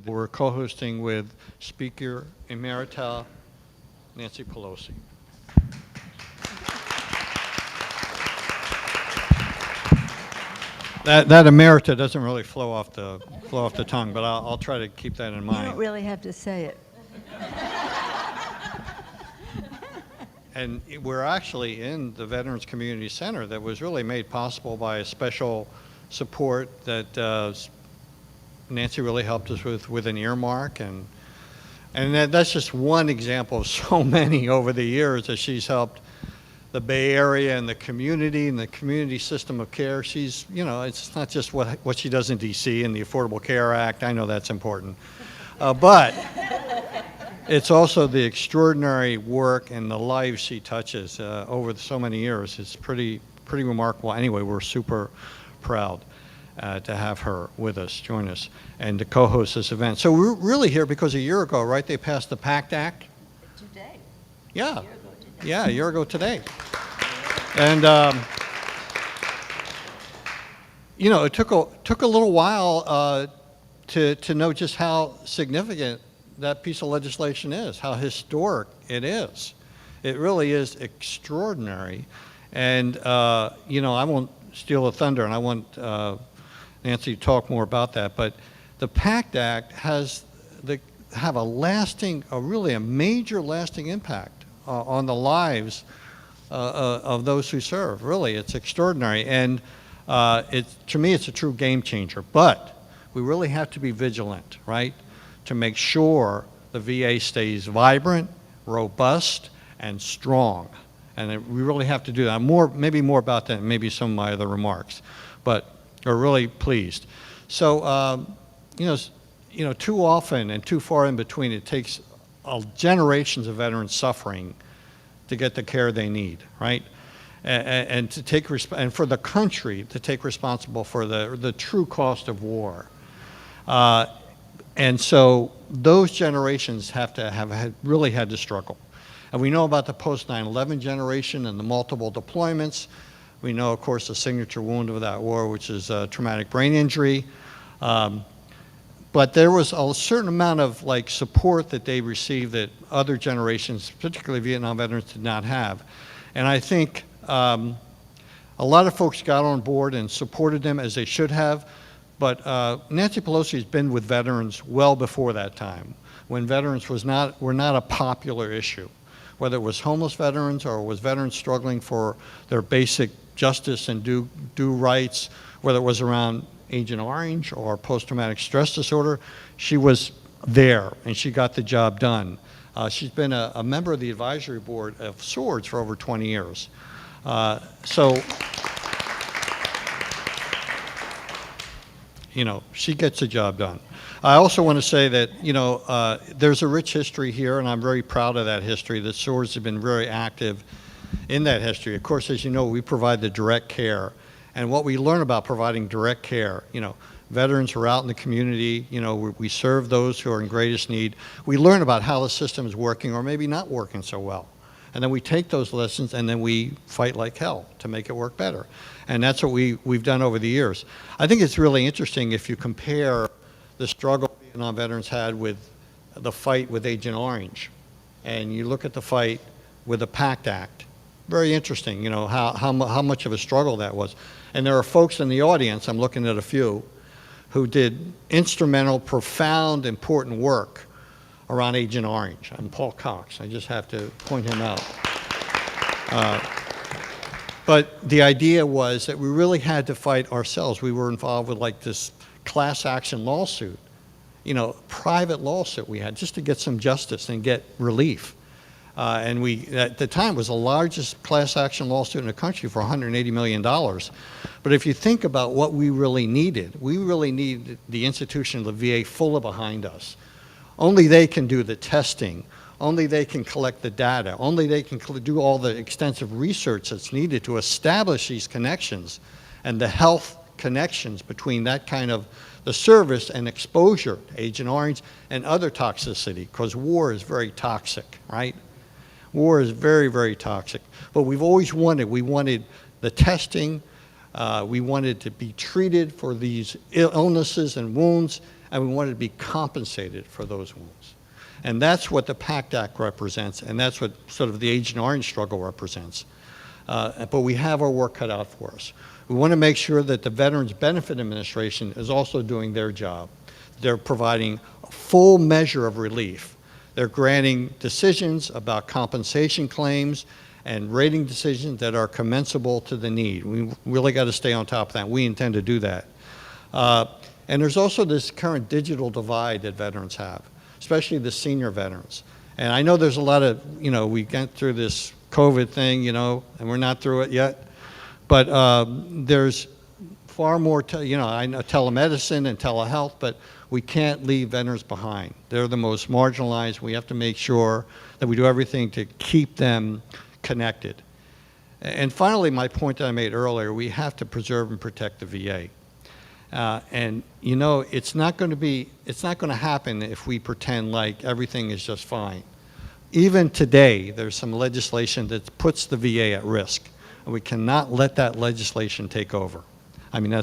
We're co-hosting with Speaker Emerita Nancy Pelosi. That Emerita doesn't really flow off the tongue, but I'll try to keep that in mind. You don't really have to say it. And we're actually in the Veterans Community Center that was really made possible by a special support that Nancy really helped us with an earmark, and that's just one example of so many over the years that she's helped the Bay Area and the community system of care. She's, it's not just what she does in D.C. and the Affordable Care Act. I know that's important, but it's also the extraordinary work and the lives she touches over so many years. It's pretty remarkable. Anyway, we're super proud to have her with us, join us, and to co-host this event. So we're really here because a year ago, right, they passed the PACT Act? Today. Yeah. A year ago today. Yeah, a year ago today. And, it took a little while to know just how significant that piece of legislation is, how historic it is. It really is extraordinary. And, I won't steal the thunder, and I want Nancy to talk more about that, but the PACT Act have a major lasting impact on the lives of those who serve. Really, it's extraordinary. And to me, it's a true game changer. But we really have to be vigilant, right, to make sure the VA stays vibrant, robust, and strong. And we really have to do that. Maybe more about that, maybe some of my other remarks. But we're really pleased. So, too often and too far in between, it takes generations of veterans suffering to get the care they need, right? And for the country to take responsible for the true cost of war. And so those generations really had to struggle. And we know about the post-9/11 generation and the multiple deployments. We know, of course, the signature wound of that war, which is traumatic brain injury. But there was a certain amount of support that they received that other generations, particularly Vietnam veterans, did not have. And I think a lot of folks got on board and supported them as they should have. But Nancy Pelosi has been with veterans well before that time, when veterans were not a popular issue, whether it was homeless veterans or it was veterans struggling for their basic justice and due rights, whether it was around Agent Orange or post-traumatic stress disorder. She was there and she got the job done. She's been a member of the advisory board of SWORDS for over 20 years. She gets the job done. I also want to say that, there's a rich history here, and I'm very proud of that history, that SWORDS have been very active in that history. Of course, as you know, we provide the direct care. And what we learn about providing direct care, veterans are out in the community, we serve those who are in greatest need. We learn about how the system is working or maybe not working so well. And then we take those lessons and then we fight like hell to make it work better. And that's what we've done over the years. I think it's really interesting if you compare the struggle Vietnam veterans had with the fight with Agent Orange, and you look at the fight with the PACT Act. Very interesting, how much of a struggle that was. And there are folks in the audience, I'm looking at a few, who did instrumental, profound, important work around Agent Orange. I'm Paul Cox. I just have to point him out. But the idea was that we really had to fight ourselves. We were involved with this class action lawsuit, private lawsuit we had just to get some justice and get relief. And at the time, was the largest class action lawsuit in the country for $180 million. But if you think about what we really needed the institution of the VA fully behind us. Only they can do the testing. Only they can collect the data. Only they can do all the extensive research that's needed to establish these connections and the health connections between that kind of the service and exposure to Agent Orange and other toxicity, because war is very toxic, right? War is very, very toxic. But we wanted the testing, we wanted to be treated for these illnesses and wounds, and we wanted to be compensated for those wounds. And that's what the PACT Act represents, and that's what sort of the Agent Orange struggle represents. But we have our work cut out for us. We want to make sure that the Veterans Benefit Administration is also doing their job. They're providing a full measure of relief. They're granting decisions about compensation claims and rating decisions that are commensurable to the need. We really got to stay on top of that. We intend to do that. And there's also this current digital divide that veterans have, especially the senior veterans. And I know there's a lot of, we went through this COVID thing, and we're not through it yet. But there's far more, I know telemedicine and telehealth, but we can't leave veterans behind. They're the most marginalized. We have to make sure that we do everything to keep them connected. And finally, my point that I made earlier, we have to preserve and protect the VA. And it's not going to happen if we pretend like everything is just fine. Even today, there's some legislation that puts the VA at risk, and we cannot let that legislation take over. I mean,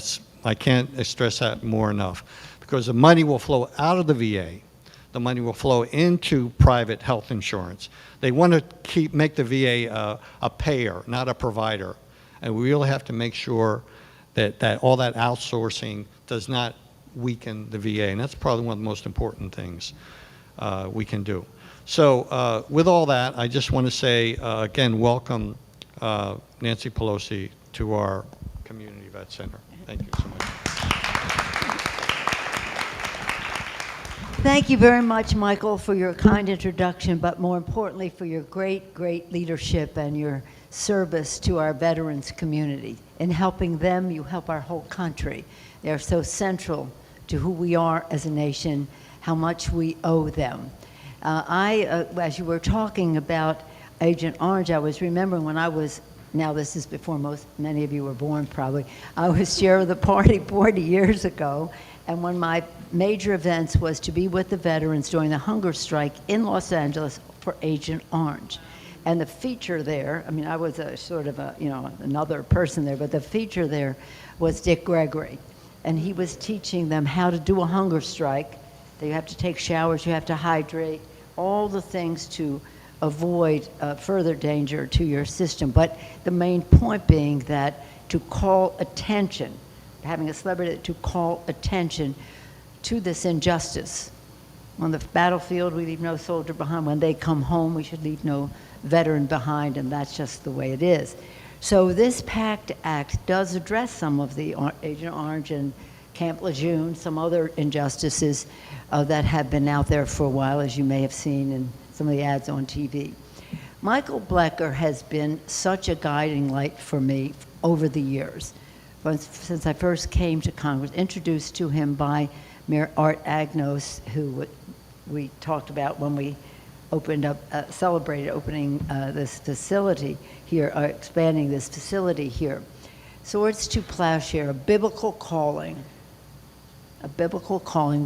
I can't stress that more enough, because the money will flow out of the VA. The money will flow into private health insurance. They want to make the VA a payer, not a provider. And we really have to make sure that all that outsourcing does not weaken the VA. And that's probably one of the most important things we can do. So with all that, I just want to say, again, welcome Nancy Pelosi to our Community Vet Center. Thank you so much. Thank you very much, Michael, for your kind introduction, but more importantly, for your great, great leadership and your service to our veterans community. In helping them, you help our whole country. They are so central to who we are as a nation, how much we owe them. As you were talking about Agent Orange, I was remembering when I was, now this is before many of you were born probably, I was chair of the party 40 years ago, and one of my major events was to be with the veterans during the hunger strike in Los Angeles for Agent Orange. And the feature there, I mean, I was a sort of another person there, but the feature there was Dick Gregory. And he was teaching them how to do a hunger strike. That you have to take showers, you have to hydrate, all the things to avoid further danger to your system. But the main point being that to call attention, having a celebrity to call attention to this injustice. On the battlefield, we leave no soldier behind. When they come home, we should leave no veteran behind, and that's just the way it is. So this PACT Act does address some of the Agent Orange and Camp Lejeune, some other injustices that have been out there for a while, as you may have seen in some of the ads on TV. Michael Blecker has been such a guiding light for me over the years. Since I first came to Congress, introduced to him by Mayor Art Agnos, who we talked about when we celebrated opening this facility here, expanding this facility here. Swords to Plowshare, a biblical calling,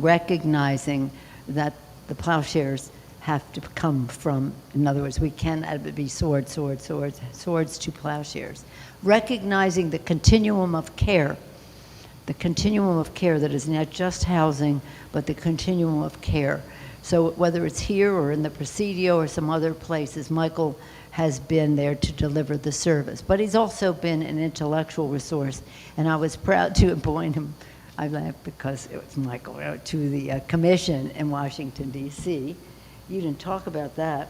recognizing that the plowshares have to come from, in other words, we can't be swords to plowshares. Recognizing the continuum of care that is not just housing, but the continuum of care. So whether it's here or in the Presidio or some other places, Michael has been there to deliver the service. But he's also been an intellectual resource, and I was proud to appoint him, I laugh because it was Michael, to the commission in Washington, D.C. You didn't talk about that.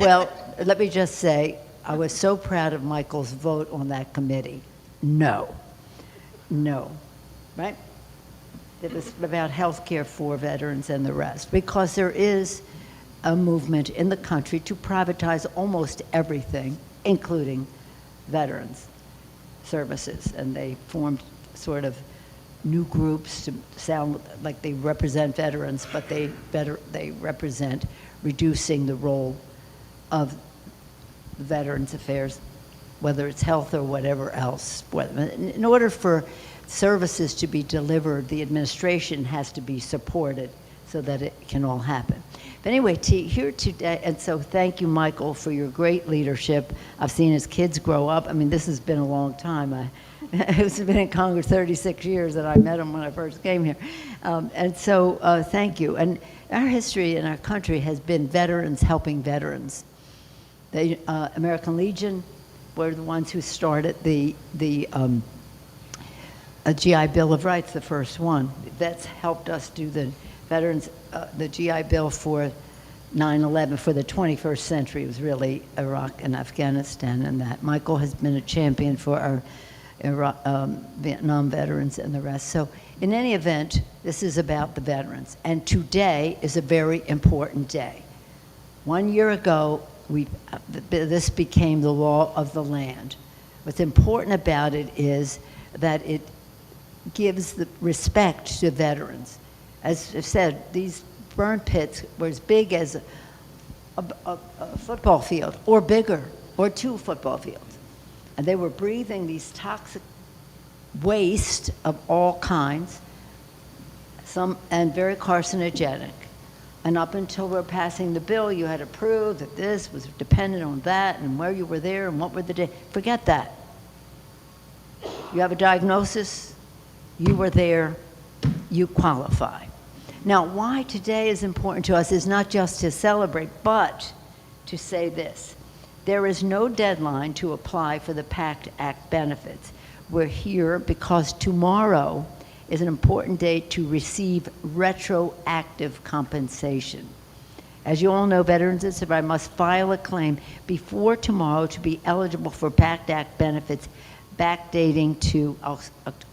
Well, let me just say, I was so proud of Michael's vote on that committee. No, right? It was about health care for veterans and the rest, because there is a movement in the country to privatize almost everything, including veterans services, and they formed sort of new groups to sound like they represent veterans, but they represent reducing the role of Veterans Affairs, whether it's health or whatever else. In order for services to be delivered, the administration has to be supported so that it can all happen. But anyway, here today, and so thank you, Michael, for your great leadership. I've seen his kids grow up. I mean, this has been a long time. I've been in Congress 36 years, and I met him when I first came here. And so, thank you. And our history in our country has been veterans helping veterans. The American Legion were the ones who started the GI Bill of Rights, the first one. Vets helped us do the veterans, the GI Bill for 9/11 for the 21st century. It was really Iraq and Afghanistan and that. Michael has been a champion for our Vietnam veterans and the rest. So in any event, this is about the veterans. And today is a very important day. 1 year ago, this became the law of the land. What's important about it is that it gives the respect to veterans. As I said, these burn pits were as big as a football field, or bigger, or 2 football fields. And they were breathing these toxic waste of all kinds, and very carcinogenic. And up until we're passing the bill, you had to prove that this was dependent on that, and where you were there, and what were the days. Forget that. You have a diagnosis, you were there, you qualify. Now, why today is important to us is not just to celebrate, but to say this. There is no deadline to apply for the PACT Act benefits. We're here because tomorrow is an important date to receive retroactive compensation. As you all know, veterans that survive must file a claim before tomorrow to be eligible for PACT Act benefits backdating to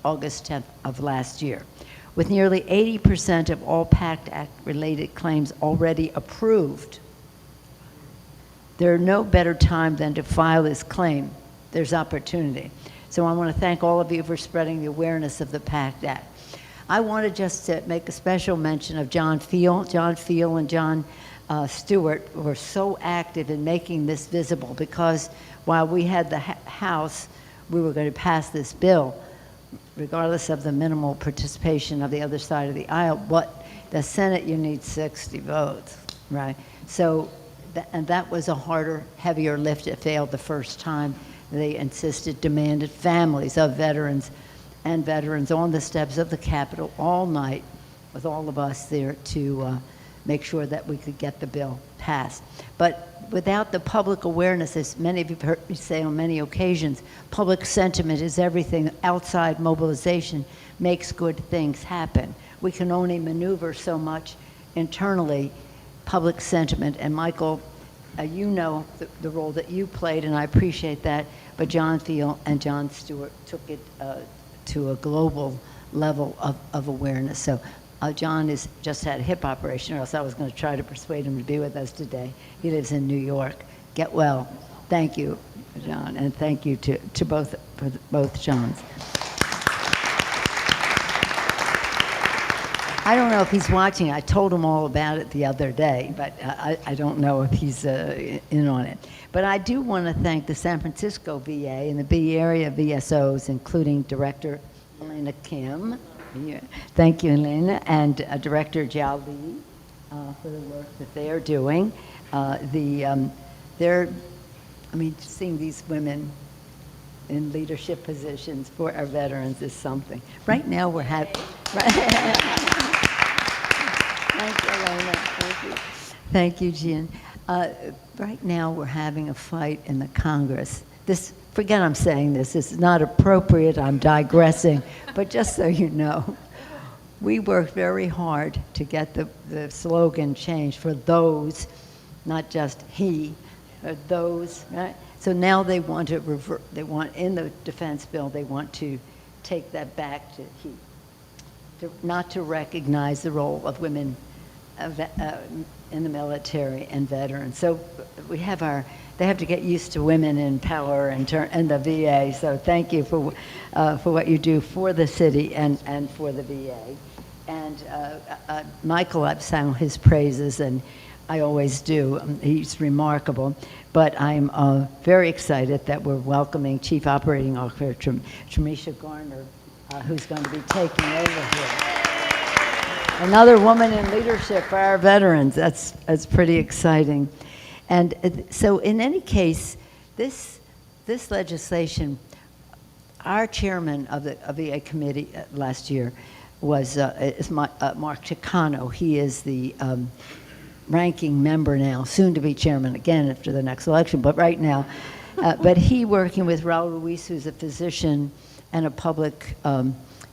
August 10th of last year. With nearly 80% of all PACT Act-related claims already approved, there's no better time than to file this claim. There's opportunity. So I want to thank all of you for spreading the awareness of the PACT Act. I want to just make a special mention of John Field. John Field and John Stewart were so active in making this visible, because while we had the House, we were going to pass this bill, regardless of the minimal participation of the other side of the aisle. But the Senate, you need 60 votes, right? So, and that was a harder, heavier lift. It failed the first time. They insisted, demanded families of veterans and veterans on the steps of the Capitol all night with all of us there to make sure that we could get the bill passed. But without the public awareness, as many of you have heard me say on many occasions, public sentiment is everything. Outside mobilization makes good things happen. We can only maneuver so much internally, public sentiment. And Michael, you know the role that you played, and I appreciate that, but John Field and John Stewart took it to a global level of awareness. So John has just had a hip operation, or else I was going to try to persuade him to be with us today. He lives in New York. Get well. Thank you, John, and thank you to both Johns. I don't know if he's watching. I told him all about it the other day, but I don't know if he's in on it. But I do want to thank the San Francisco VA and the Bay Area VSOs, including Director Elena Kim. Thank you, Elena, and Director Jiao Li for the work that they are doing. Seeing these women in leadership positions for our veterans is something. Right now we're having... Thank you, Elena. Thank you. Thank you, Jean. Right now we're having a fight in the Congress. Forget I'm saying this. This is not appropriate. I'm digressing. But just so you know, we worked very hard to get the slogan changed for those, not just he, but those, right? So now they want to revert, in the defense bill, they want to take that back to he. Not to recognize the role of women in the military and veterans. So we have they have to get used to women in power and the VA. So thank you for what you do for the city and for the VA. And Michael, I've sung his praises, and I always do. He's remarkable. But I'm very excited that we're welcoming Chief Operating Officer Tramisha Garner, who's going to be taking over here. Another woman in leadership for our veterans. That's pretty exciting. And so in any case, this legislation, our chairman of the VA committee last year is Mark Chicano. He is the ranking member now, soon to be chairman again after the next election, but right now. But he, working with Raul Ruiz, who's a physician and a public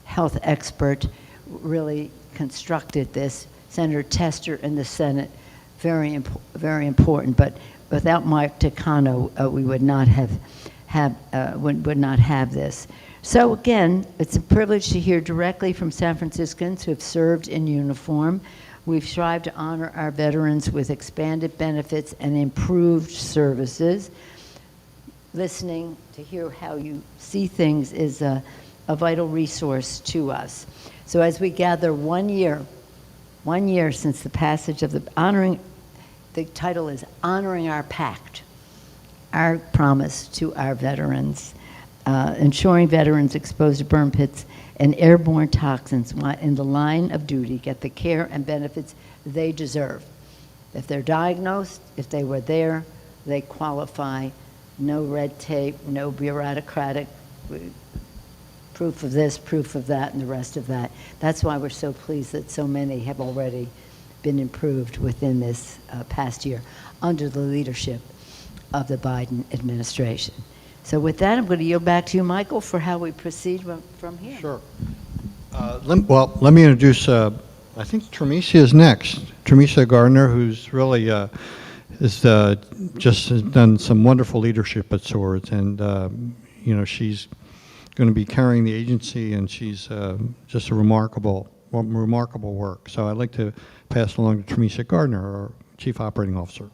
health expert, really constructed this. Senator Tester in the Senate, very important. But without Mark Chicano, we would not would not have this. So again, it's a privilege to hear directly from San Franciscans who have served in uniform. We've strived to honor our veterans with expanded benefits and improved services. Listening to hear how you see things is a vital resource to us. So as we gather 1 year since the passage of the title is Honoring Our PACT, our promise to our veterans, ensuring veterans exposed to burn pits and airborne toxins in the line of duty get the care and benefits they deserve. If they're diagnosed, if they were there, they qualify. No red tape, no bureaucratic proof of this, proof of that, and the rest of that. That's why we're so pleased that so many have already been improved within this past year under the leadership of the Biden administration. So with that, I'm going to yield back to you, Michael, for how we proceed from here. Sure. Let me introduce, I think Tremisia is next. Tremisia Gardner, who's really just has done some wonderful leadership at Swords, and she's going to be carrying the agency, and she's just a remarkable work. So I'd like to pass along to Tremisia Gardner, our Chief Operating Officer.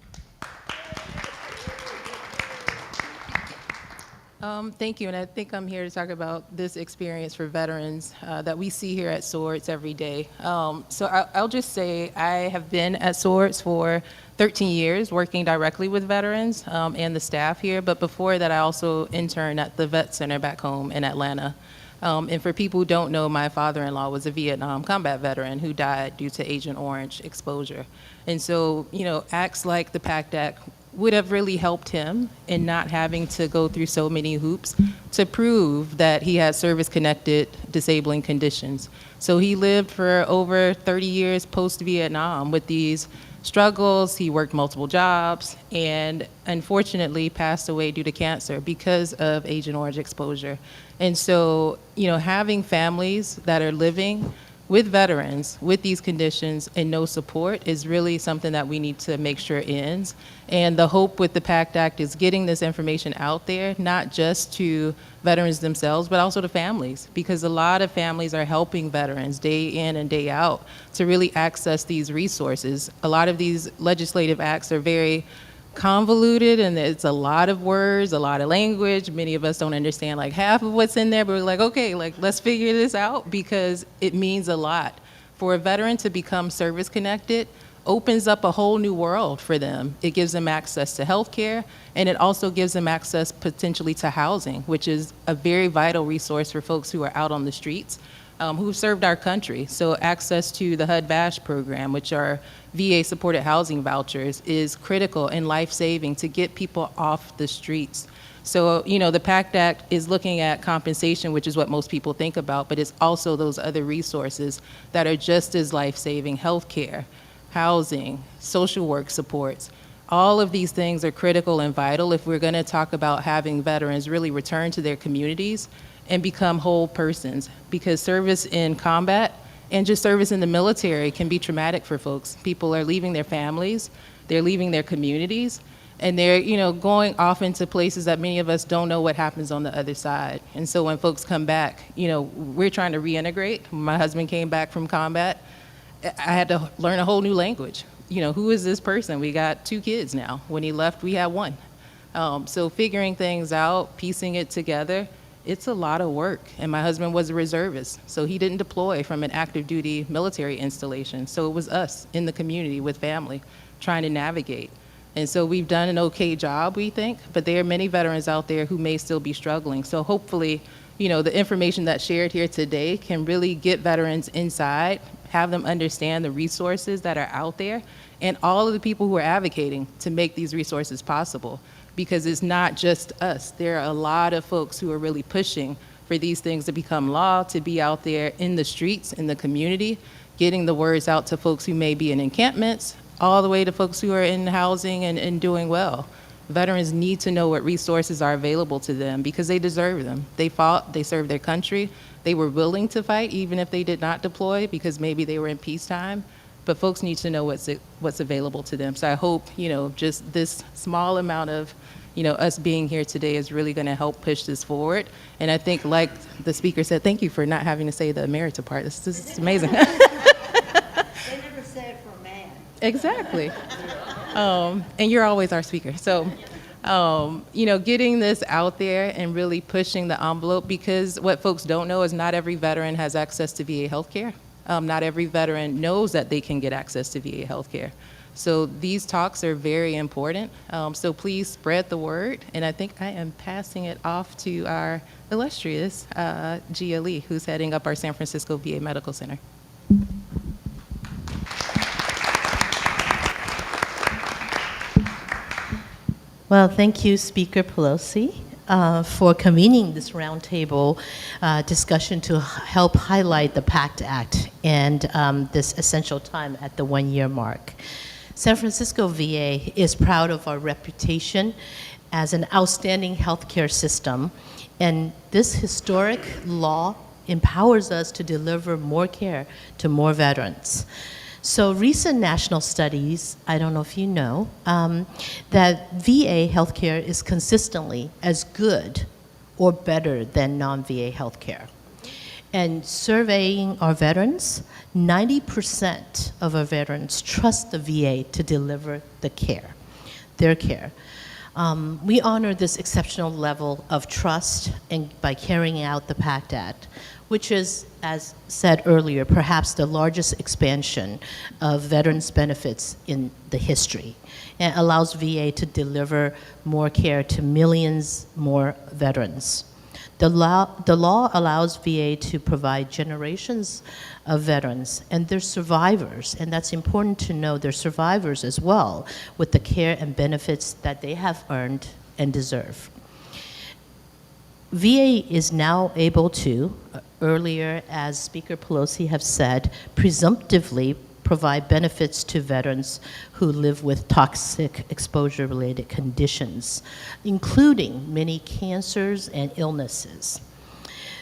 Thank you, and I think I'm here to talk about this experience for veterans that we see here at Swords every day. So I'll just say I have been at Swords for 13 years working directly with veterans and the staff here, but before that I also interned at the Vet Center back home in Atlanta. And for people who don't know, my father-in-law was a Vietnam combat veteran who died due to Agent Orange exposure. And so, acts like the PACT Act would have really helped him in not having to go through so many hoops to prove that he had service-connected disabling conditions. So he lived for over 30 years post-Vietnam with these struggles. He worked multiple jobs and unfortunately passed away due to cancer because of Agent Orange exposure. And so, having families that are living with veterans with these conditions and no support is really something that we need to make sure ends. And the hope with the PACT Act is getting this information out there, not just to veterans themselves, but also to families, because a lot of families are helping veterans day in and day out to really access these resources. A lot of these legislative acts are very convoluted, and it's a lot of words, a lot of language. Many of us don't understand like half of what's in there, but we're like, okay, let's figure this out, because it means a lot. For a veteran to become service connected opens up a whole new world for them. It gives them access to health care, and it also gives them access potentially to housing, which is a very vital resource for folks who are out on the streets, who've served our country. So access to the HUD-VASH program, which are VA-supported housing vouchers, is critical and life-saving to get people off the streets. So, the PACT Act is looking at compensation, which is what most people think about, but it's also those other resources that are just as life-saving: health care, housing, social work supports. All of these things are critical and vital if we're going to talk about having veterans really return to their communities and become whole persons, because service in combat and just service in the military can be traumatic for folks. People are leaving their families, they're leaving their communities, and they're going off into places that many of us don't know what happens on the other side. And so when folks come back, we're trying to reintegrate. When my husband came back from combat, I had to learn a whole new language. Who is this person? We got 2 kids now. When he left, we had 1. So figuring things out, piecing it together, it's a lot of work. And my husband was a reservist, so he didn't deploy from an active duty military installation. So it was us in the community with family trying to navigate. And so we've done an okay job, we think, but there are many veterans out there who may still be struggling. So hopefully, the information that's shared here today can really get veterans inside, have them understand the resources that are out there, and all of the people who are advocating to make these resources possible. Because it's not just us. There are a lot of folks who are really pushing for these things to become law, to be out there in the streets, in the community, getting the words out to folks who may be in encampments, all the way to folks who are in housing and doing well. Veterans need to know what resources are available to them because they deserve them. They fought, they served their country, they were willing to fight even if they did not deploy because maybe they were in peacetime, but folks need to know what's available to them. So I hope, just this small amount of, us being here today is really gonna help push this forward. And I think, like the speaker said, thank you for not having to say the Emerita part. This is amazing. They never say it for a man. Exactly. And you're always our speaker. So, getting this out there and really pushing the envelope, because what folks don't know is not every veteran has access to VA healthcare. Not every veteran knows that they can get access to VA healthcare. So these talks are very important. So please spread the word. And I think I am passing it off to our illustrious Gia Lee, who's heading up our San Francisco VA Medical Center. Well, thank you, Speaker Pelosi, for convening this roundtable discussion to help highlight the PACT Act and this essential time at the one-year mark. San Francisco VA is proud of our reputation as an outstanding healthcare system, and this historic law empowers us to deliver more care to more veterans. So recent national studies, I don't know if you know, that VA healthcare is consistently as good or better than non-VA healthcare. And surveying our veterans, 90% of our veterans trust the VA to deliver the care, their care. We honor this exceptional level of trust by carrying out the PACT Act, which is, as said earlier, perhaps the largest expansion of veterans' benefits in the history. And allows VA to deliver more care to millions more veterans. The law allows VA to provide generations of veterans and their survivors, and that's important to know, their survivors as well, with the care and benefits that they have earned and deserve. VA is now able to, earlier, as Speaker Pelosi have said, presumptively provide benefits to veterans who live with toxic exposure-related conditions, including many cancers and illnesses.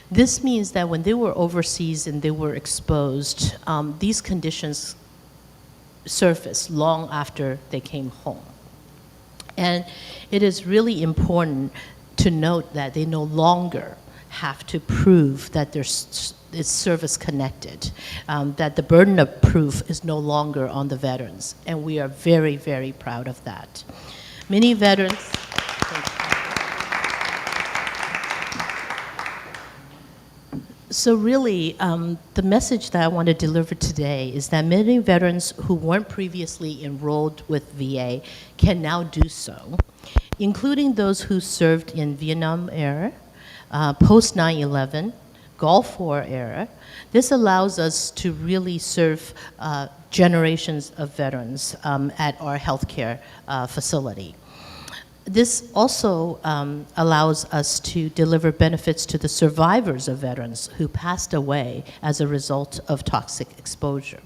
This means that when they were overseas and they were exposed, these conditions surfaced long after they came home. And it is really important to note that they no longer have to prove that it's service-connected, that the burden of proof is no longer on the veterans, and we are very, very proud of that. Many veterans, so really, the message that I want to deliver today is that many veterans who weren't previously enrolled with VA can now do so, including those who served in Vietnam era, post 9/11, Gulf War era. This allows us to really serve generations of veterans at our healthcare facility. This also allows us to deliver benefits to the survivors of veterans who passed away as a result of toxic exposure.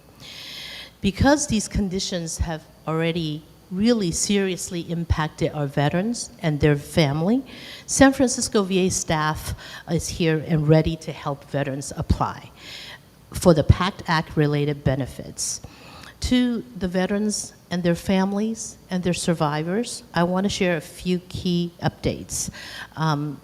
Because these conditions have already really seriously impacted our veterans and their family, San Francisco VA staff is here and ready to help veterans apply for the PACT Act related benefits. To the veterans and their families and their survivors, I want to share a few key updates.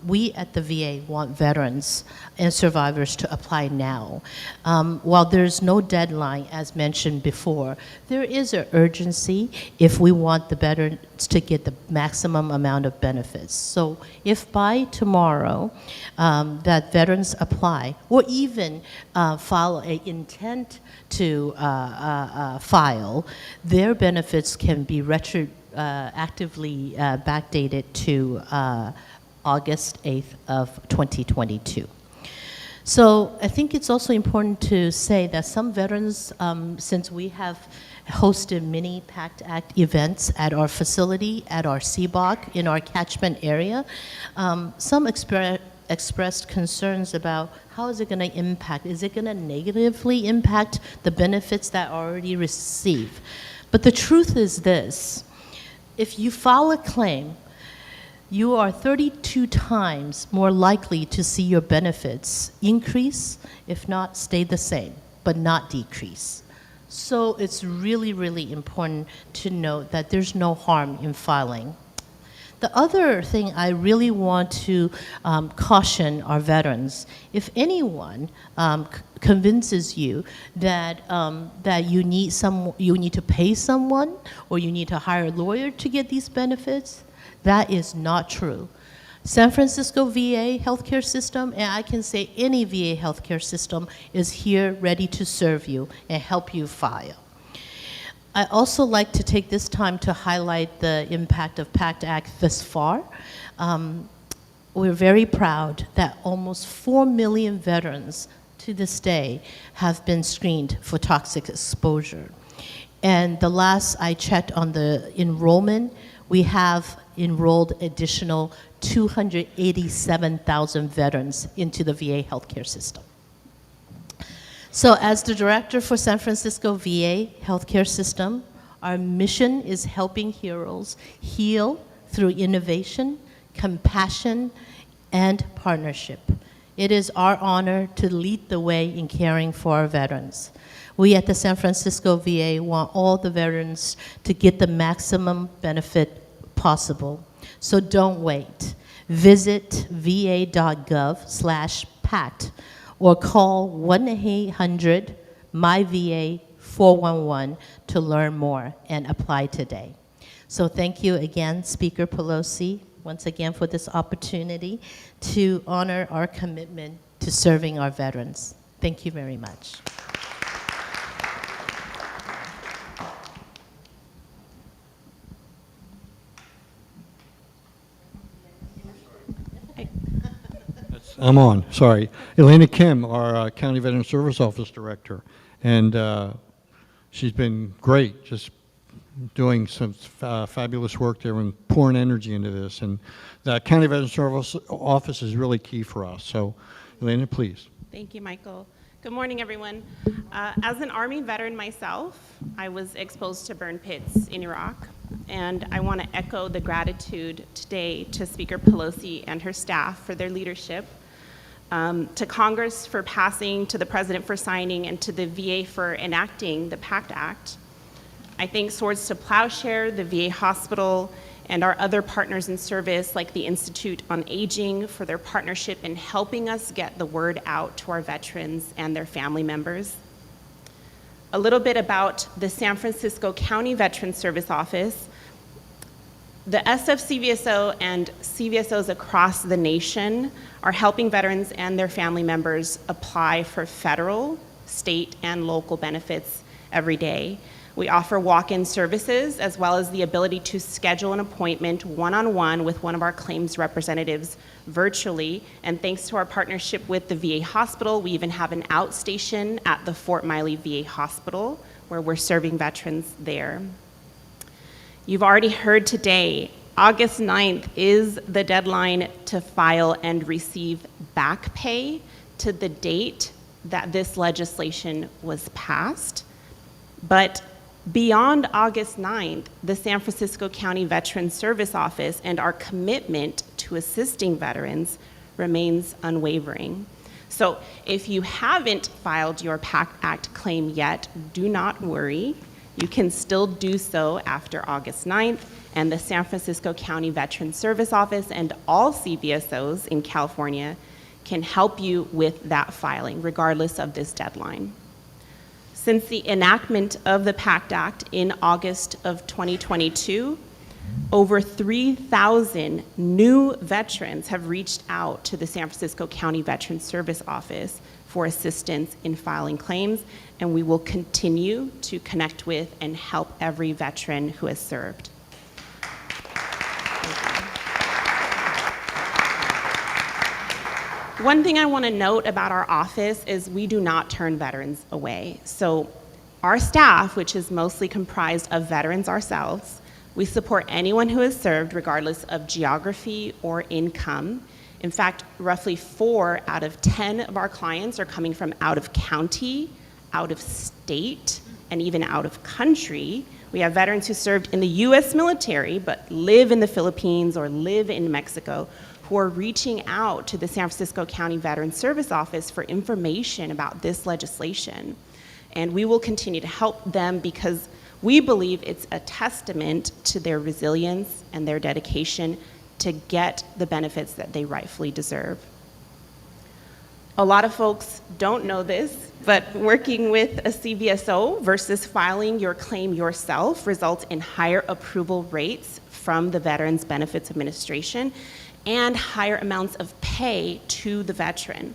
We at the VA want veterans and survivors to apply now. While there's no deadline, as mentioned before, there is an urgency if we want the veterans to get the maximum amount of benefits. So if by tomorrow that veterans apply, or even file an intent to file, their benefits can be retroactively backdated to August 8th of 2022. So I think it's also important to say that some veterans, since we have hosted many PACT Act events at our facility, at our CBOC, in our catchment area, some expressed concerns about how is it going to impact? Is it going to negatively impact the benefits that already receive? But the truth is this: if you file a claim, you are 32 times more likely to see your benefits increase, if not stay the same, but not decrease. So it's really, really important to note that there's no harm in filing. The other thing I really want to caution our veterans: if anyone convinces you that that you need to pay someone or you need to hire a lawyer to get these benefits, that is not true. San Francisco VA healthcare system, and I can say any VA healthcare system, is here ready to serve you and help you file. I also like to take this time to highlight the impact of PACT Act thus far. We're very proud that almost 4 million veterans to this day have been screened for toxic exposure. And the last I checked on the enrollment, we have enrolled additional 287,000 veterans into the VA healthcare system. So as the director for San Francisco VA healthcare system, our mission is helping heroes heal through innovation, compassion, and partnership. It is our honor to lead the way in caring for our veterans. We at the San Francisco VA want all the veterans to get the maximum benefit possible. So don't wait. Visit va.gov/PACT or call 1-800-MY-VA-411 to learn more and apply today. So thank you again, Speaker Pelosi, once again for this opportunity to honor our commitment to serving our veterans. Thank you very much. I'm on, sorry. Elena Kim, our County Veteran Service Office Director, and she's been great, just doing some fabulous work there and pouring energy into this. And the County Veteran Service Office is really key for us. So, Elena, please. Thank you, Michael. Good morning, everyone. As an Army veteran myself, I was exposed to burn pits in Iraq, and I want to echo the gratitude today to Speaker Pelosi and her staff for their leadership, to Congress for passing, to the President for signing, and to the VA for enacting the PACT Act. I thank Swords to Plowshare, the VA Hospital, and our other partners in service like the Institute on Aging for their partnership in helping us get the word out to our veterans and their family members. A little bit about the San Francisco County Veteran Service Office. The SFCVSO and CVSOs across the nation are helping veterans and their family members apply for federal, state, and local benefits every day. We offer walk-in services as well as the ability to schedule an appointment one-on-one with one of our claims representatives virtually. And thanks to our partnership with the VA Hospital, we even have an outstation at the Fort Miley VA Hospital where we're serving veterans there. You've already heard today, August 9th is the deadline to file and receive back pay to the date that this legislation was passed. But beyond August 9th, the San Francisco County Veteran Service Office and our commitment to assisting veterans remains unwavering. So if you haven't filed your PACT Act claim yet, do not worry. You can still do so after August 9th, and the San Francisco County Veteran Service Office and all CVSOs in California can help you with that filing, regardless of this deadline. Since the enactment of the PACT Act in August of 2022, over 3,000 new veterans have reached out to the San Francisco County Veteran Service Office for assistance in filing claims, and we will continue to connect with and help every veteran who has served. One thing I want to note about our office is we do not turn veterans away. So our staff, which is mostly comprised of veterans ourselves, we support anyone who has served regardless of geography or income. In fact, roughly 4 out of 10 of our clients are coming from out of county, out of state, and even out of country. We have veterans who served in the US military but live in the Philippines or live in Mexico who are reaching out to the San Francisco County Veteran Service Office for information about this legislation. And we will continue to help them because we believe it's a testament to their resilience and their dedication to get the benefits that they rightfully deserve. A lot of folks don't know this, but working with a CVSO versus filing your claim yourself results in higher approval rates from the Veterans Benefits Administration and higher amounts of pay to the veteran.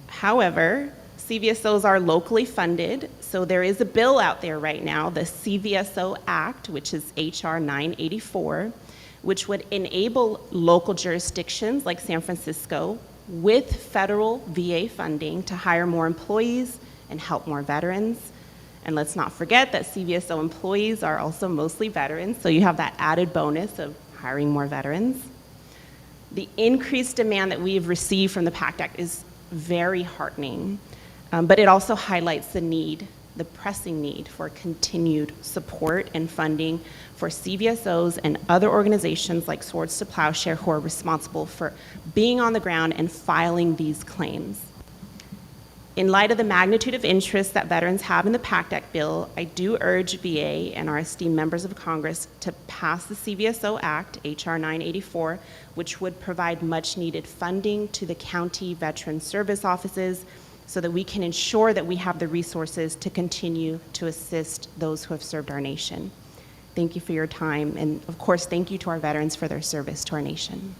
However, CVSOs are locally funded, so there is a bill out there right now, the CVSO Act, which is HR 984, which would enable local jurisdictions like San Francisco with federal VA funding to hire more employees and help more veterans. And let's not forget that CVSO employees are also mostly veterans, so you have that added bonus of hiring more veterans. The increased demand that we've received from the PACT Act is very heartening, but it also highlights the need, the pressing need for continued support and funding for CVSOs and other organizations like Swords to Plowshare who are responsible for being on the ground and filing these claims. In light of the magnitude of interest that veterans have in the PACT Act bill, I do urge VA and our esteemed members of Congress to pass the CVSO Act, HR 984, which would provide much needed funding to the county veteran service offices so that we can ensure that we have the resources to continue to assist those who have served our nation. Thank you for your time, and of course, thank you to our veterans for their service to our nation.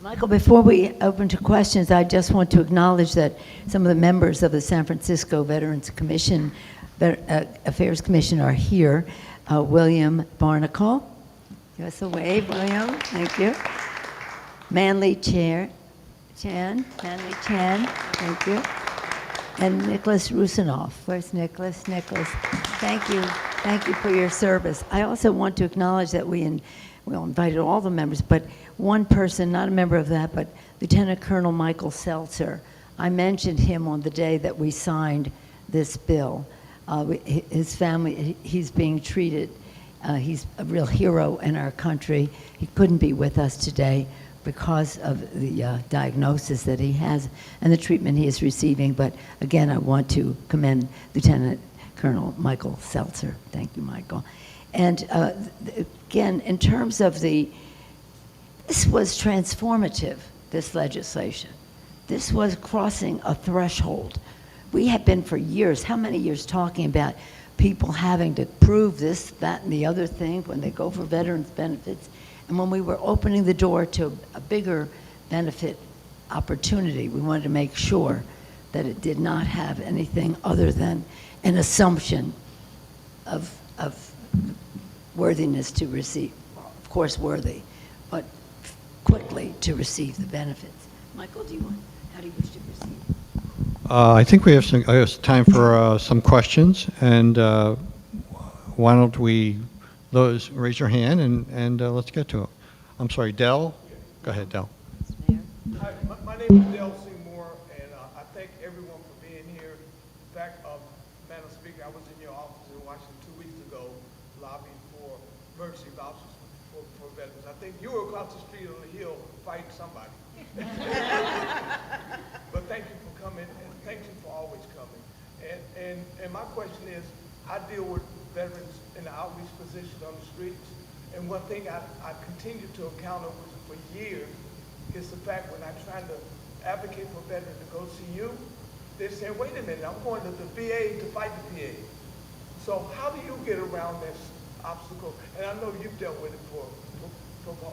Michael, before we open to questions, I just want to acknowledge that some of the members of the San Francisco Veterans Commission, Affairs Commission are here. William Barnacle, give us a wave, William, thank you. Manly Chan, thank you. And Nicholas Rusinoff. Where's Nicholas? Nicholas, thank you for your service. I also want to acknowledge that we invited all the members, but one person, not a member of that, but Lieutenant Colonel Michael Seltzer. I mentioned him on the day that we signed this bill. His family, he's being treated. He's a real hero in our country. He couldn't be with us today because of the diagnosis that he has and the treatment he is receiving. But again, I want to commend Lieutenant Colonel Michael Seltzer. Thank you, Michael. And again, in terms of this was transformative, this legislation. This was crossing a threshold. We have been for years, how many years, talking about people having to prove this, that, and the other thing when they go for veterans benefits. And when we were opening the door to a bigger benefit opportunity, we wanted to make sure that it did not have anything other than an assumption of worthiness to receive, of course worthy, but quickly to receive the benefits. Michael, how do you wish to proceed? I think we have time for some questions, and why don't we raise your hand and let's get to it. I'm sorry, Dell? Go ahead, Dell. Hi, my name is Dell Seymour, and I thank everyone for being here. In fact, Madam Speaker, I was in your office in Washington 2 weeks ago lobbying for emergency vouchers for veterans. I think you were across the street on the hill fighting somebody. But thank you for coming, and thank you for always coming. And my question is, I deal with veterans in the outreach position on the streets, and one thing I continue to encounter for years is the fact when I'm trying to advocate for veterans to go see you, they're saying, wait a minute, I'm going to the VA to fight the VA. So how do you get around this obstacle? And I know you've dealt with it for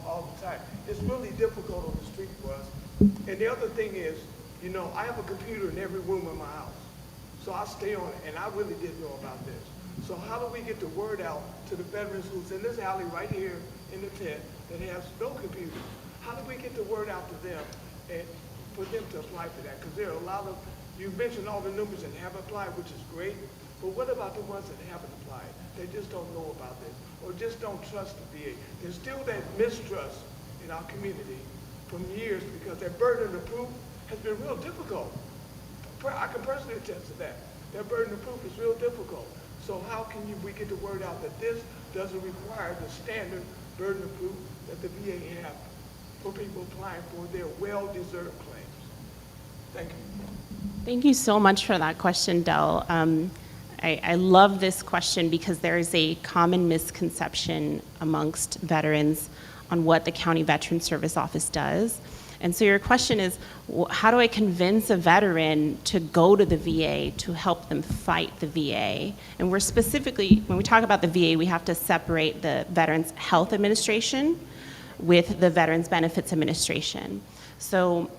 all the time. It's really difficult on the street for us. And the other thing is, you know, I have a computer in every room in my house. So I stay on it, and I really didn't know about this. So how do we get the word out to the veterans who's in this alley right here in the tent that has no computer? How do we get the word out to them and for them to apply for that? Because there are a lot of, you mentioned all the numbers that have applied, which is great, but what about the ones that haven't applied? They just don't know about this, or just don't trust the VA. There's still that mistrust in our community from years because that burden of proof has been real difficult. I can personally attest to that. That burden of proof is real difficult. So how can we get the word out that this doesn't require the standard burden of proof that the VA have for people applying for their well-deserved claims? Thank you. Thank you so much for that question, Del. I love this question because there is a common misconception amongst veterans on what the County Veteran Service Office does. And so your question is, how do I convince a veteran to go to the VA to help them fight the VA? And we're specifically, when we talk about the VA, we have to separate the Veterans Health Administration with the Veterans Benefits Administration. So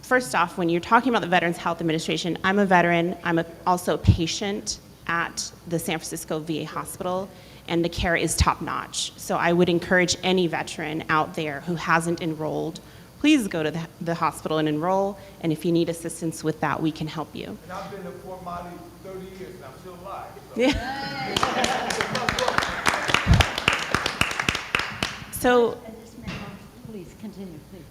first off, when you're talking about the Veterans Health Administration, I'm a veteran, I'm also a patient at the San Francisco VA hospital, and the care is top-notch. So I would encourage any veteran out there who hasn't enrolled, please go to the hospital and enroll, and if you need assistance with that, we can help you. And I've been in Fort Monty 30 years and I'm still alive. So. Please, continue, please.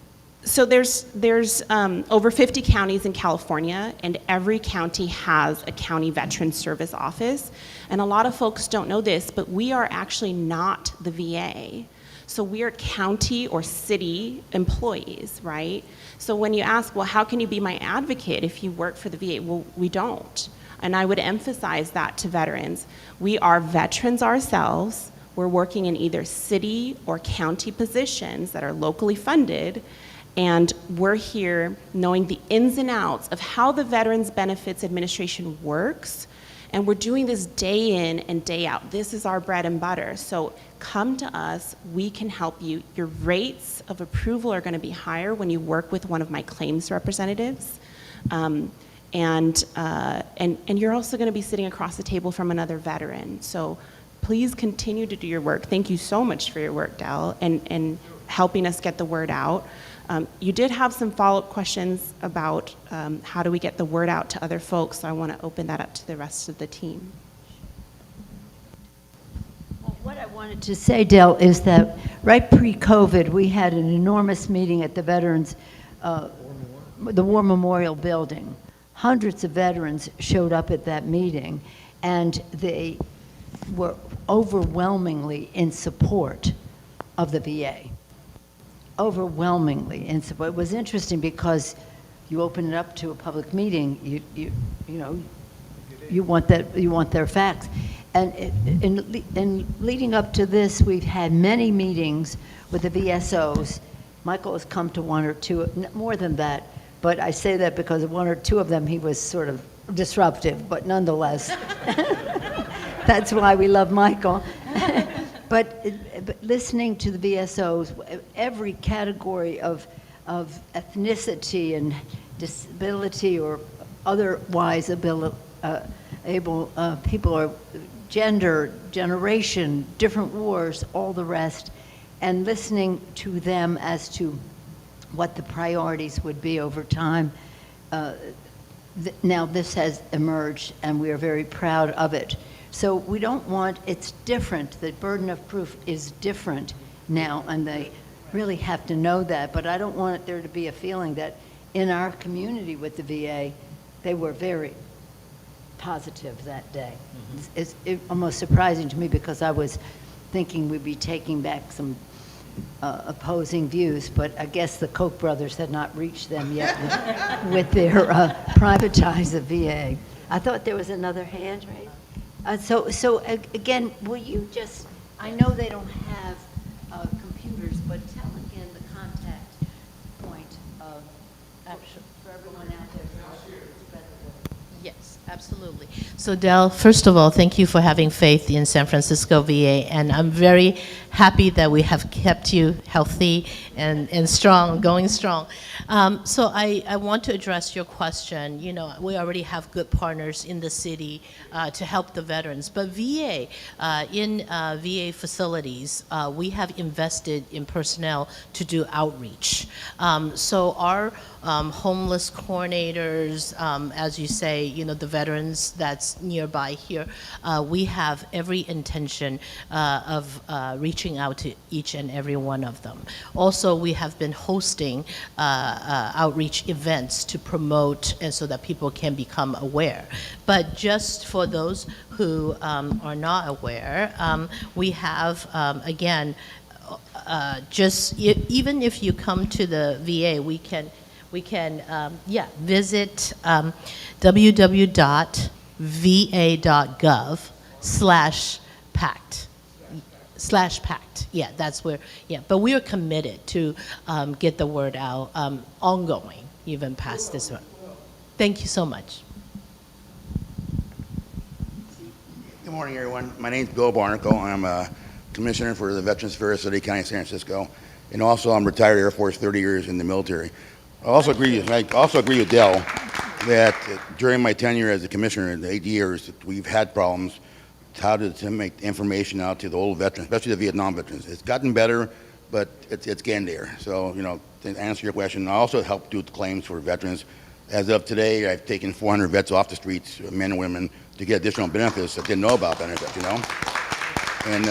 So there's over 50 counties in California, and every county has a county veteran service office. And a lot of folks don't know this, but we are actually not the VA. So we are county or city employees, right? So when you ask, well, how can you be my advocate if you work for the VA? Well, we don't. And I would emphasize that to veterans. We are veterans ourselves. We're working in either city or county positions that are locally funded. And we're here knowing the ins and outs of how the Veterans Benefits Administration works. And we're doing this day in and day out. This is our bread and butter. So come to us, we can help you. Your rates of approval are gonna be higher when you work with one of my claims representatives. And you're also gonna be sitting across the table from another veteran. So please continue to do your work. Thank you so much for your work, Del, and helping us get the word out. You did have some follow-up questions about how do we get the word out to other folks, so I want to open that up to the rest of the team. Well, what I wanted to say, Del, is that right pre-COVID, we had an enormous meeting at the Veterans, the War Memorial Building. Hundreds of veterans showed up at that meeting, and they were overwhelmingly in support of the VA. Overwhelmingly in support. It was interesting because you open it up to a public meeting, you know, you want their facts. And in leading up to this, we've had many meetings with the VSOs. Michael has come to one or two, more than that, but I say that because one or two of them he was sort of disruptive, but nonetheless, that's why we love Michael. But listening to the VSOs, every category of ethnicity and disability or otherwise able people, or gender, generation, different wars, all the rest, and listening to them as to what the priorities would be over time. Now this has emerged, and we are very proud of it. So we don't want, it's different, the burden of proof is different now, and they really have to know that, but I don't want there to be a feeling that in our community with the VA, they were very positive that day. It's almost surprising to me because I was thinking we'd be taking back some opposing views, but I guess the Koch brothers had not reached them yet with their privatize the VA. I thought there was another hand raised. So again, will you just, I know they don't have computers, but tell again the contact point of, for everyone out there. Yes, absolutely. So Del, first of all, thank you for having faith in San Francisco VA, and I'm very happy that we have kept you healthy and strong, going strong. So I want to address your question. You know, we already have good partners in the city to help the veterans, but VA, in VA facilities, we have invested in personnel to do outreach. So our homeless coordinators, as you say, you know, the veterans that's nearby here, we have every intention of reaching out to each and every one of them. Also, we have been hosting outreach events to promote and so that people can become aware. But just for those who are not aware, we have, again, even if you come to the VA, we can visit www.va.gov/PACT. Yeah, that's where, yeah. But we are committed to get the word out ongoing, even past this one. Thank you so much. Good morning, everyone. My name is Bill Barnacle. I'm a commissioner for the Veterans Affairs City County of San Francisco, and also I'm retired Air Force, 30 years in the military. I also agree with Del that during my tenure as a commissioner in the 8 years, we've had problems how to make information out to the old veterans, especially the Vietnam veterans. It's gotten better, but it's getting there. So, you know, to answer your question, I also help do claims for veterans. As of today, I've taken 400 vets off the streets, men and women, to get additional benefits that didn't know about benefits, you know? And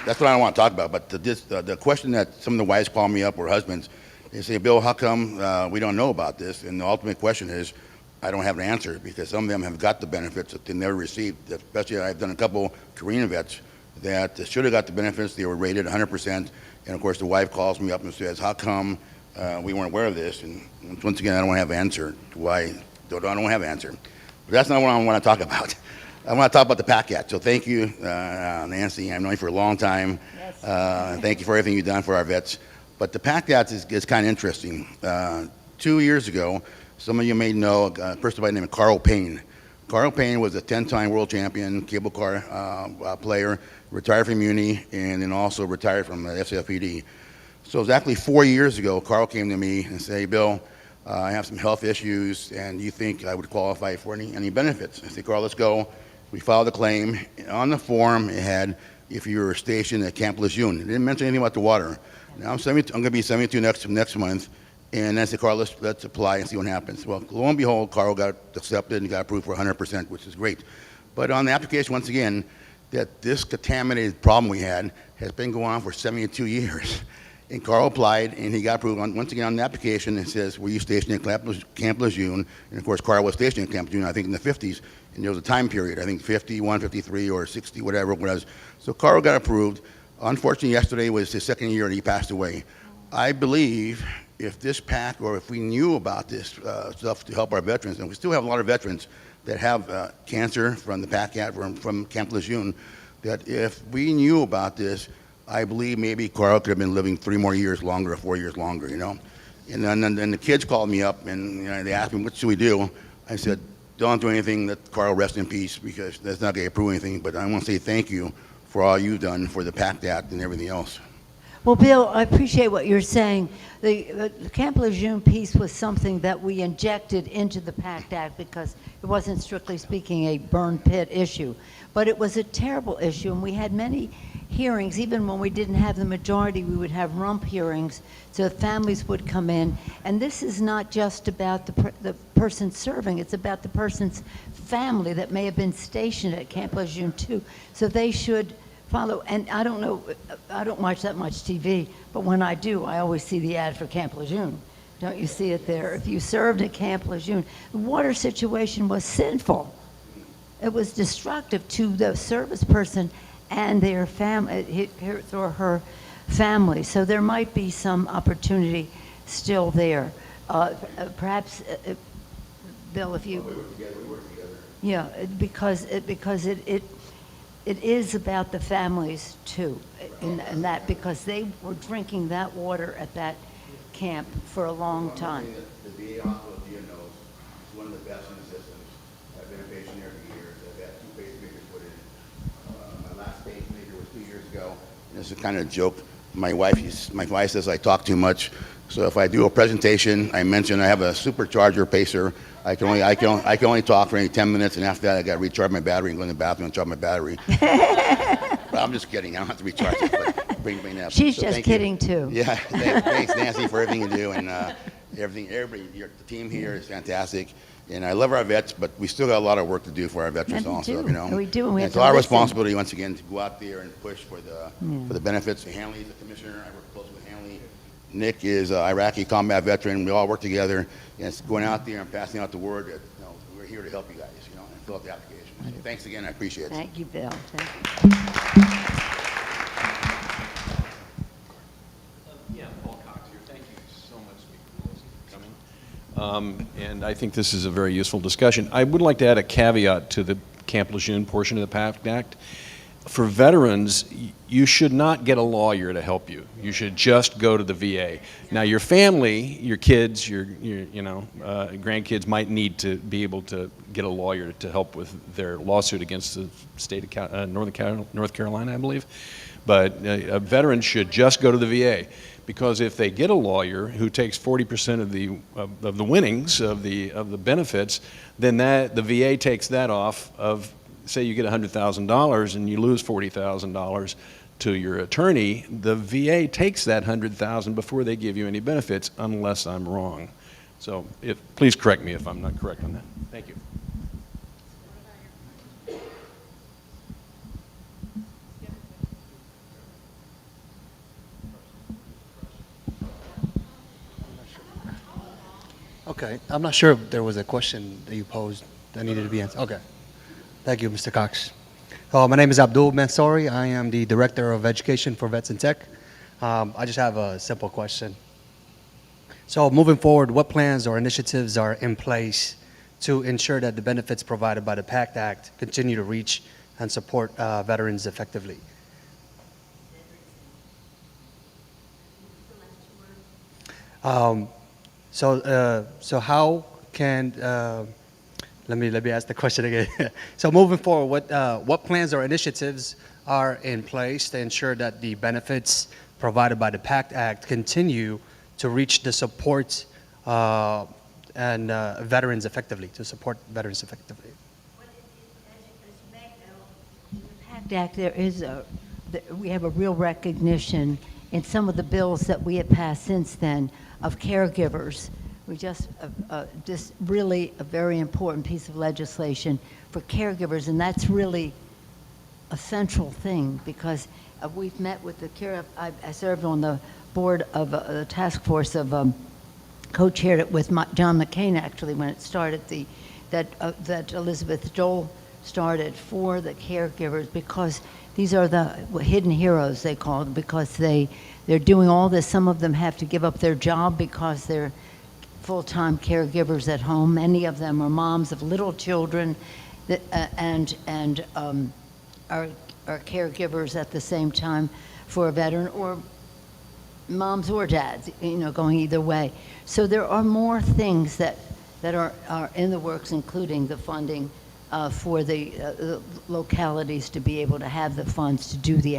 that's what I want to talk about. But the question that some of the wives call me up, or husbands, they say, Bill, how come we don't know about this? And the ultimate question is, I don't have an answer, because some of them have got the benefits that they never received. Especially, I've done a couple Korean vets that should have got the benefits. They were rated 100%. And of course, the wife calls me up and says, how come we weren't aware of this? And once again, I don't have an answer to why. I don't have an answer. But that's not what I want to talk about. I want to talk about the PACT Act. So thank you, Nancy. I've known you for a long time. Yes. Thank you for everything you've done for our vets. But the PACT Act is kind of interesting. 2 years ago, some of you may know a person by the name of Carl Payne. Carl Payne was a 10-time world champion cable car player, retired from Uni, and then also retired from the SFPD. So exactly 4 years ago, Carl came to me and said, hey, Bill, I have some health issues, and you think I would qualify for any benefits? I said, Carl, let's go. We filed a claim. On the form, it had if you were stationed at Camp Lejeune. It didn't mention anything about the water. Now I'm going to be 72 next month, and I said, Carl, let's apply and see what happens. Well, lo and behold, Carl got accepted and got approved for 100%, which is great. But on the application, once again, that this contaminated problem we had has been going on for 72 years. And Carl applied, and he got approved. Once again, on the application, it says, were you stationed at Camp Lejeune? And of course, Carl was stationed at Camp Lejeune, I think, in the 50s. And there was a time period, I think 51, 53, or 60, whatever it was. So Carl got approved. Unfortunately, yesterday was his second year, and he passed away. I believe if this PAC, or if we knew about this stuff to help our veterans, and we still have a lot of veterans that have cancer from the PAC Act, from Camp Lejeune, that if we knew about this, I believe maybe Carl could have been living 3 more years longer or 4 years longer, you know? And then the kids called me up, and you know, they asked me, what should we do? I said, don't do anything, let Carl rest in peace, because that's not going to approve anything. But I want to say thank you for all you've done for the PACT Act and everything else. Well, Bill, I appreciate what you're saying. The Camp Lejeune piece was something that we injected into the PACT Act because it wasn't, strictly speaking, a burn pit issue. But it was a terrible issue, and we had many hearings. Even when we didn't have the majority, we would have rump hearings, so families would come in. And this is not just about the person serving, it's about the person's family that may have been stationed at Camp Lejeune too. So they should follow. And I don't know, I don't watch that much TV, but when I do, I always see the ad for Camp Lejeune. Don't you see it there? If you served at Camp Lejeune, the water situation was sinful. It was destructive to the service person and their family, or her family. So there might be some opportunity still there. Perhaps, Bill, if you... We work together. Yeah, because it is about the families too, and that, because they were drinking that water at that camp for a long time. The VA hospital, knows, is one of the best in the systems. I've this is kind of a joke. My wife says I talk too much. So if I do a presentation, I mention I have a supercharger pacer. I can only talk for 10 minutes, and after that, I got to recharge my battery and go in the bathroom and charge my battery. But I'm just kidding. I don't have to recharge it. But bring that up. She's So just thank you. kidding too. Yeah. Thanks, Nancy, for everything you do, and everybody. The team here is fantastic. And I love our vets, but we still got a lot of work to do for our veterans And we also. do. You know, And we do, and we have it's to our listen. responsibility once again to go out there and push for the benefits. Hanley's the commissioner. I work closely with Hanley. Nick is an Iraqi combat veteran. We all work together, and it's going out there and passing out the word that we're here to help you guys. And fill out the application. So thanks again. I appreciate it. Thank you, Bill. Thank you. Yeah, Paul Cox here. Thank you so much, Speaker Pelosi, for coming. And I think this is a very useful discussion. I would like to add a caveat to the Camp Lejeune portion of the PACT Act. For veterans, you should not get a lawyer to help you. You should just go to the VA. Now, your family, your kids, your grandkids might need to be able to get a lawyer to help with their lawsuit against the state of North Carolina, I believe. But a veteran should just go to the VA, because if they get a lawyer who takes 40% of the winnings of the benefits, then the VA takes that off of. Say you get $100,000 and you lose $40,000 to your attorney, the VA takes that $100,000 before they give you any benefits, unless I'm wrong. So please correct me if I'm not correct on that. Thank you. Okay, I'm not sure if there was a question that you posed that needed to be answered. Okay. Thank you, Mr. Cox. My name is Abdul Mansouri. I am the Director of Education for Vets in Tech. I just have a simple question. So moving forward, what plans or initiatives are in place to ensure that the benefits provided by the PACT Act continue to reach and support veterans effectively? So how can let me ask the question again. So moving forward, what plans or initiatives are in place to ensure that the benefits provided by the PACT Act continue to reach the support and veterans effectively, to support veterans effectively? Well, as you may know, in the PACT Act, we have a real recognition in some of the bills that we have passed since then of caregivers. We just really a very important piece of legislation for caregivers, and that's really a central thing, because we've met with the I served on the board of the task force of co-chaired it with John McCain, actually, when it started that Elizabeth Dole started for the caregivers, because these are the hidden heroes, they call them, because they're doing all this. Some of them have to give up their job because they're full-time caregivers at home. Many of them are moms of little children and are caregivers at the same time for a veteran, or moms or dads, going either way. So there are more things that are in the works, including the funding for the localities to be able to have the funds to do the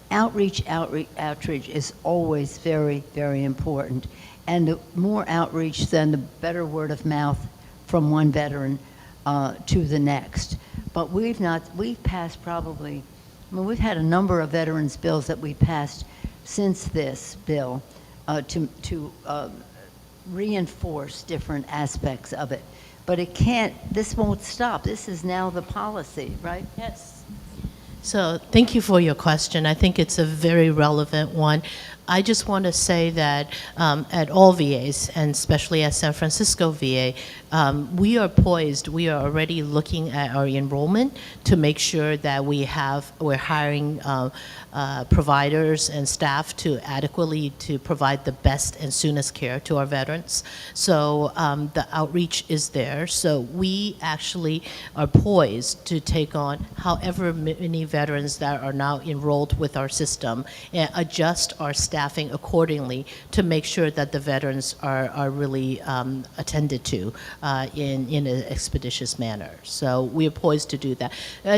outreach. Outreach is always very, very important. And the more outreach, then the better word of mouth from one veteran to the next. But we've passed probably, we've had a number of veterans bills that we passed since this bill to reinforce different aspects of it. But this won't stop. This is now the policy, right? Yes. So thank you for your question. I think it's a very relevant one. I just want to say that at all VAs, and especially at San Francisco VA, we are poised. We are already looking at our enrollment to make sure that we're hiring providers and staff to adequately to provide the best and soonest care to our veterans. So the outreach is there. So we actually are poised to take on however many veterans that are now enrolled with our system and adjust our staff staffing accordingly to make sure that the veterans are really attended to in an expeditious manner. So we are poised to do that.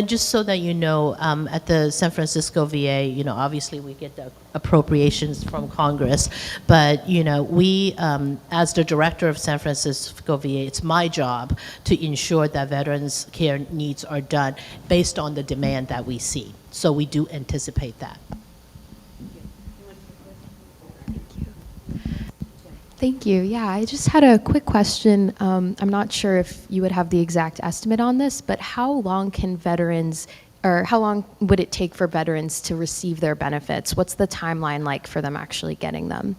Just so that you know, at the San Francisco VA, you know, obviously we get the appropriations from Congress, but you know, we, as the director of San Francisco VA, it's my job to ensure that veterans care needs are done based on the demand that we see. So we do anticipate that. Thank you. Yeah, I just had a quick question. I'm not sure if you would have the exact estimate on this, but how long can veterans, or how long would it take for veterans to receive their benefits? What's the timeline like for them actually getting them?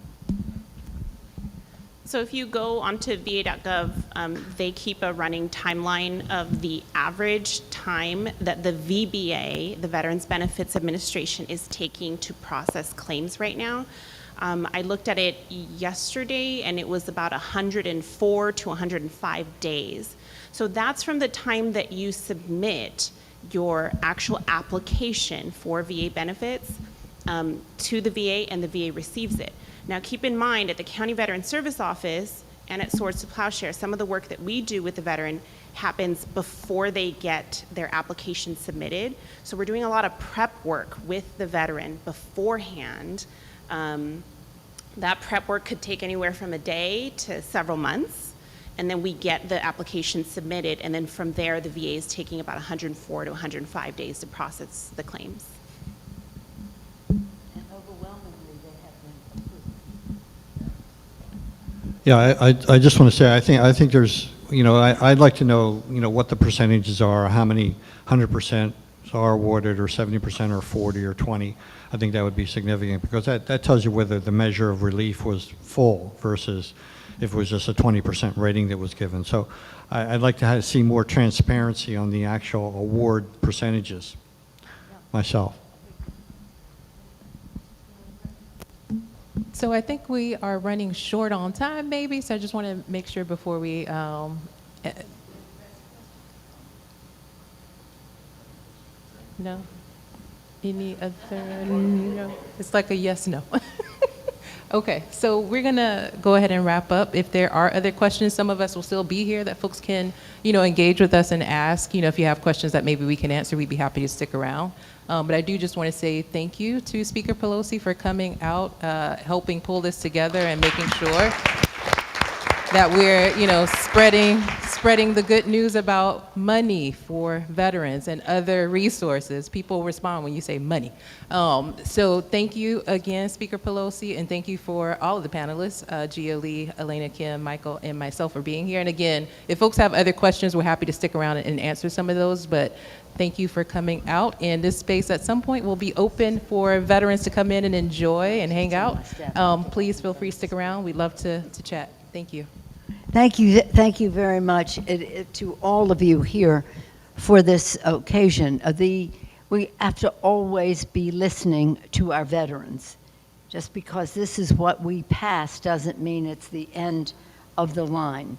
So if you go onto va.gov, they keep a running timeline of the average time that the VBA, the Veterans Benefits Administration, is taking to process claims right now. I looked at it yesterday, and it was about 104 to 105 days. So that's from the time that you submit your actual application for VA benefits to the VA, and the VA receives it. Now, keep in mind, at the County Veteran Service Office and at Swords to Plowshare, some of the work that we do with the veteran happens before they get their application submitted. So we're doing a lot of prep work with the veteran beforehand. That prep work could take anywhere from a day to several months, and then we get the application submitted, and then from there, the VA is taking about 104 to 105 days to process the claims. Yeah, I just want to say, I think there's, you know, I'd like to know, you know, what the percentages are, how many 100% are awarded, or 70%, or 40, or 20. I think that would be significant, because that tells you whether the measure of relief was full versus if it was just a 20% rating that was given. So I'd like to see more transparency on the actual award percentages myself. So I think we are running short on time, maybe, so I just want to make sure before we, no? Any other, no? It's like a yes, no. Okay, so we're gonna go ahead and wrap up. If there are other questions, some of us will still be here that folks can, you know, engage with us and ask. You know, if you have questions that maybe we can answer, we'd be happy to stick around. But I do just want to say thank you to Speaker Pelosi for coming out, helping pull this together and making sure that we're, you know, spreading the good news about money for veterans and other resources. People respond when you say money. So thank you again, Speaker Pelosi, and thank you for all of the panelists, Gia Lee, Elena Kim, Michael, and myself for being here. And again, if folks have other questions, we're happy to stick around and answer some of those, but thank you for coming out. And this space at some point will be open for veterans to come in and enjoy and hang out. Please feel free to stick around. We'd love to chat. Thank you. Thank you very much to all of you here for this occasion. We have to always be listening to our veterans. Just because this is what we pass doesn't mean it's the end of the line.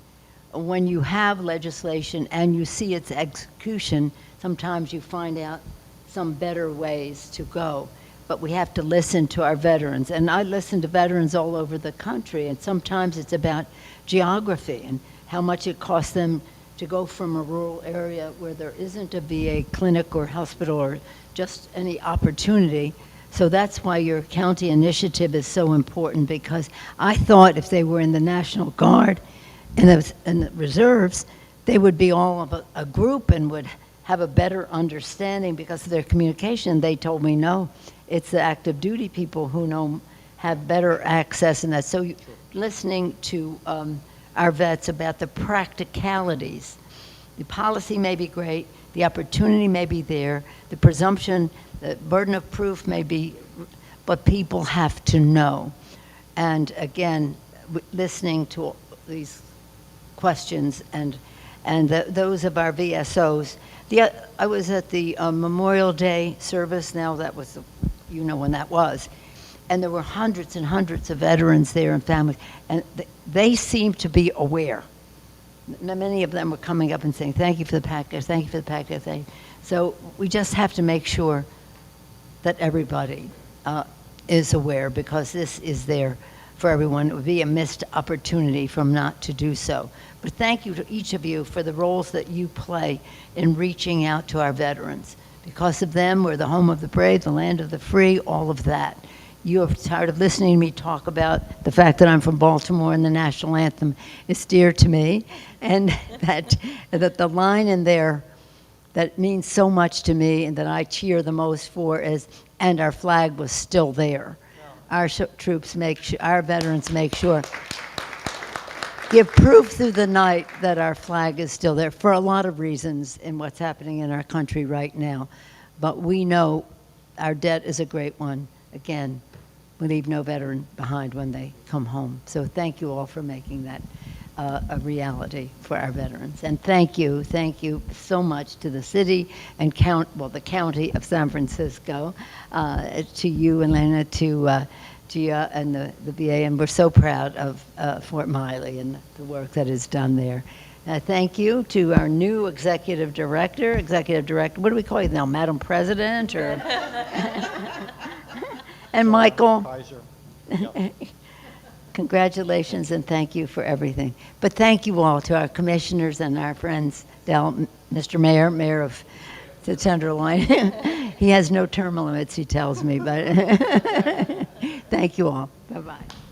When you have legislation and you see its execution, sometimes you find out some better ways to go. But we have to listen to our veterans. And I listen to veterans all over the country, and sometimes it's about geography and how much it costs them to go from a rural area where there isn't a VA clinic or hospital or just any opportunity. So that's why your county initiative is so important, because I thought if they were in the National Guard and the reserves, they would be all of a group and would have a better understanding because of their communication. They told me no, it's the active duty people who have better access in that. So listening to our vets about the practicalities. The policy may be great, the opportunity may be there, the presumption, the burden of proof may be, but people have to know. And again, listening to these questions and those of our VSOs. I was at the Memorial Day service. Now that was, you know when that was. And there were hundreds and hundreds of veterans there and families. And they seemed to be aware. Many of them were coming up and saying, thank you for the PACT Act, thank you for the PACT Act. So we just have to make sure that everybody is aware, because this is there for everyone. It would be a missed opportunity from not to do so. But thank you to each of you for the roles that you play in reaching out to our veterans. Because of them, we're the home of the brave, the land of the free, all of that. You are tired of listening to me talk about the fact that I'm from Baltimore and the national anthem is dear to me, and that the line in there that means so much to me and that I cheer the most for is, and our flag was still there. Our troops our veterans make sure, give proof through the night that our flag is still there for a lot of reasons in what's happening in our country right now. But we know our debt is a great one. Again, we leave no veteran behind when they come home. So thank you all for making that a reality for our veterans. And thank you so much to the city and the county of San Francisco, to you, Elena, to you and the VA, and we're so proud of Fort Miley and the work that is done there. Thank you to our new executive director, what do we call you now, Madam President, or? And Michael. Kaiser. Congratulations and thank you for everything. But thank you all to our commissioners and our friends, Mr. Mayor of the Tenderloin. He has no term limits, he tells me, but thank you all. Bye-bye.